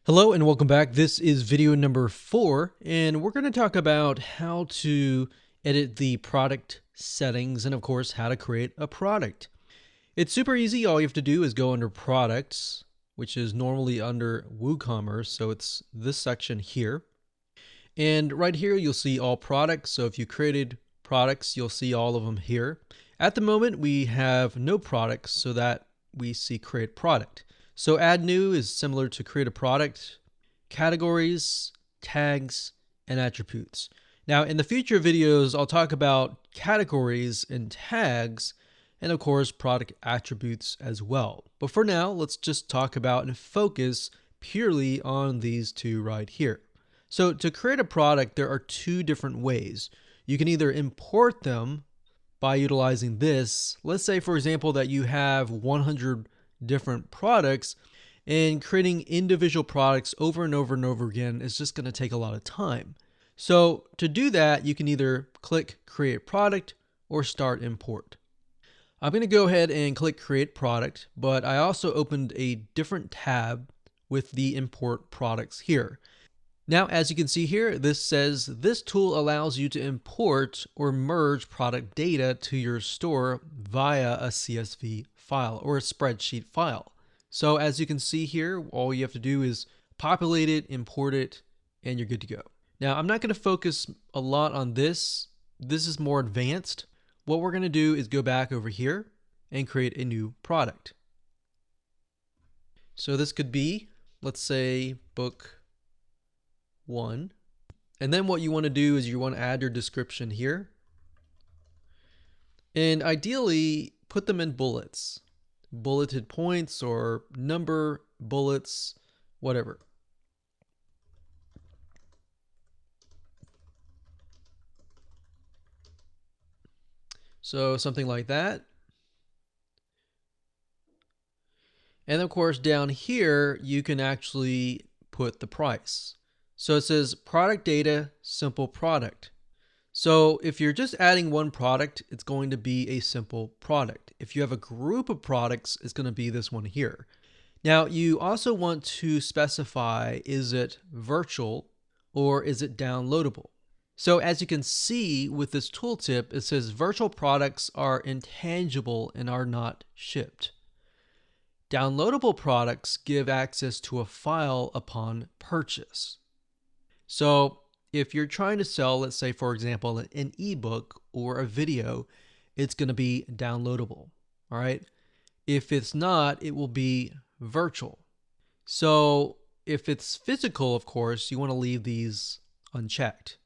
Hello and welcome back. This is video number 4, and we're going to talk about how to edit the product settings and, of course, how to create a product. It's super easy. All you have to do is go under products, which is normally under WooCommerce. So it's this section here. And right here, you'll see all products. So if you created products, you'll see all of them here. At the moment, we have no products, so that we see create product. So add new is similar to create a product, categories, tags, and attributes. Now in the future videos, I'll talk about categories and tags, and of course product attributes as well. But for now, let's just talk about and focus purely on these two right here. So to create a product, there are two different ways. You can either import them by utilizing this. Let's say, for example, that you have 100 different products, and creating individual products over and over and over again is just going to take a lot of time. So to do that, you can either click create product or start import. I'm going to go ahead and click create product, but I also opened a different tab with the import products here. Now, as you can see here, this says this tool allows you to import or merge product data to your store via a CSV file or a spreadsheet file. So as you can see here, all you have to do is populate it, import it, and you're good to go. Now, I'm not going to focus a lot on this. This is more advanced. What we're going to do is go back over here and create a new product. So this could be, let's say, book 1. And then what you want to do is you want to add your description here. And ideally, put them in bullets, bulleted points or number bullets, whatever. So something like that. And of course, down here, you can actually put the price. So it says product data, simple product. So if you're just adding one product, it's going to be a simple product. If you have a group of products, it's going to be this one here. Now you also want to specify, is it virtual or is it downloadable? So as you can see with this tooltip, it says virtual products are intangible and are not shipped. Downloadable products give access to a file upon purchase. So if you're trying to sell, let's say, for example, an ebook or a video, it's going to be downloadable. All right. If it's not, it will be virtual. So if it's physical, of course, you want to leave these unchecked.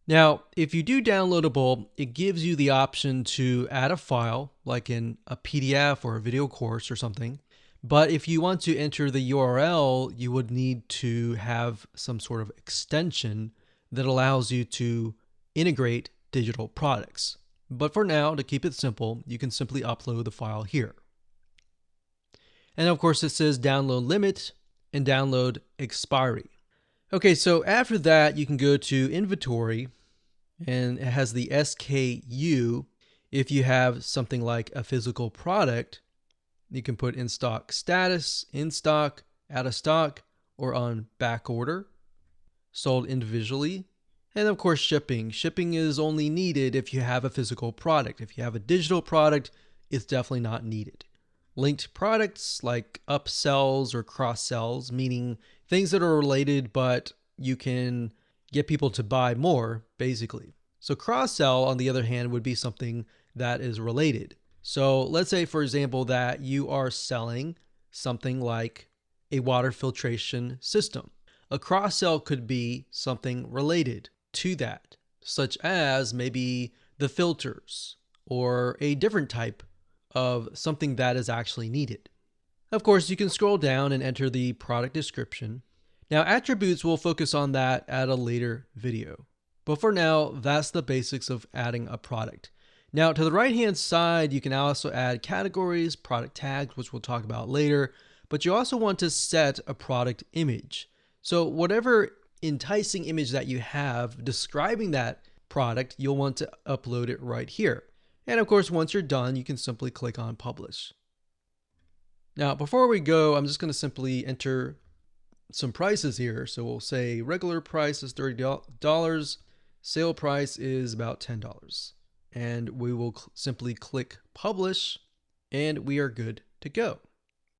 Now, if you do downloadable, it gives you the option to add a file, like in a PDF or a video course or something. But if you want to enter the URL, you would need to have some sort of extension that allows you to integrate digital products. But for now, to keep it simple, you can simply upload the file here. And of course, it says download limit and download expiry. Okay, so after that, you can go to inventory, and it has the SKU. If you have something like a physical product, you can put in stock status, in stock, out of stock, or on back order, sold individually. And of course, shipping. Shipping is only needed if you have a physical product. If you have a digital product, it's definitely not needed. Linked products like upsells or cross sells, meaning things that are related, but you can get people to buy more, basically. So cross sell, on the other hand, would be something that is related. So let's say, for example, that you are selling something like a water filtration system. A cross sell could be something related to that, such as maybe the filters or a different type of something that is actually needed. Of course, you can scroll down and enter the product description. Now, attributes will focus on that at a later video. But for now, that's the basics of adding a product. Now, to the right-hand side, you can also add categories, product tags, which we'll talk about later, but you also want to set a product image. So whatever enticing image that you have describing that product, you'll want to upload it right here. And of course, once you're done, you can simply click on publish. Now, before we go, I'm just going to simply enter some prices here. So we'll say regular price is $30, sale price is about $10. And we will simply click publish, and we are good to go.